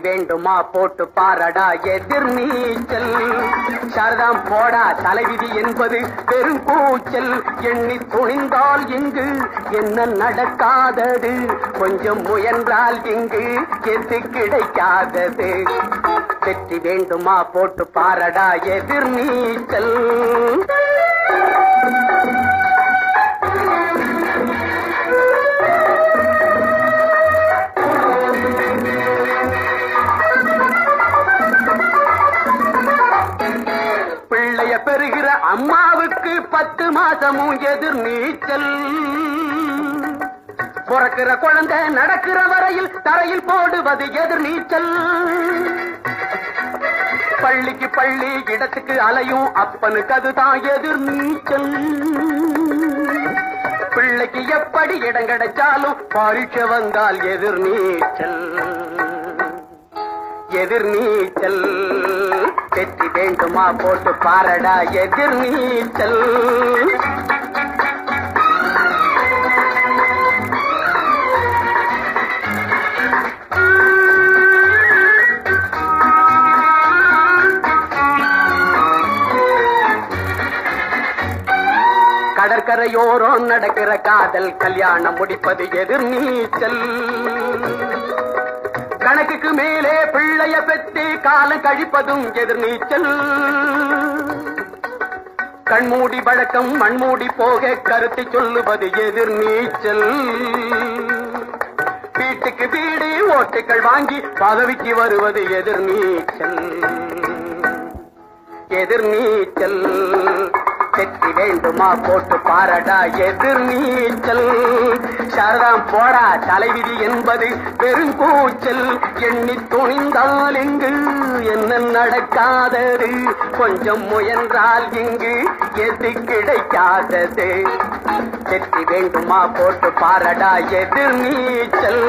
வேண்டுமா போட்டு பாரடா எதிர் நீச்சல். சாரதாம் போடா தலைவிதி என்பது பெரும் கூச்சல். எண்ணி துணிந்தால் இங்கு என்ன நடக்காதது, கொஞ்சம் முயன்றால் இங்கு எது கிடைக்காதது. வெற்றி வேண்டுமா போட்டு பாரடா எதிர் நீச்சல். பிள்ளைய பெறுகிற அம்மாவுக்கு 10 மாசமும் எதிர் நீச்சல். பிறக்கிற குழந்தை நடக்கிற வரையில் தரையில் போடுவது எதிர் நீச்சல். பள்ளிக்கு பள்ளி இடத்துக்கு அலையும் அப்பனுக்கு அதுதான் எதிர் நீச்சல். பிள்ளைக்கு எப்படி இடம் கிடைச்சாலும் பரீட்சை வந்தால் எதிர் நீச்சல். எதிர் நீச்சல். வெற்றி வேண்டுமா போட்டு பாரடா எதிர் நீச்சல். கடற்கரையோரம் நடக்கிற காதல் கல்யாணம் முடிப்பது எதிர் நீச்சல். கணக்குக்கு மேலே பிள்ளைய பெற்று காலம் கழிப்பதும் எதிர் நீச்சல். கண்மூடி வழக்கம் மண்மூடி போக கருத்து சொல்லுவது எதிர் நீச்சல். வீட்டுக்கு வீடு ஓட்டுக்கள் வாங்கி பதவிக்கு வருவது எதிர் நீச்சல். எதிர் நீச்சல். வெற்றி வேண்டுமா போட்டு பாரடா எதிர் நீச்சல். சாரதாம் போடா தலைவிதி என்பது பெருங்கூச்சல். எண்ணி துணிந்தால் இங்கு என்ன நடக்காதது, கொஞ்சம் முயன்றால் இங்கு எது கிடைக்காதது. வெற்றி வேண்டுமா போட்டு பாரடா எதிர் நீச்சல்.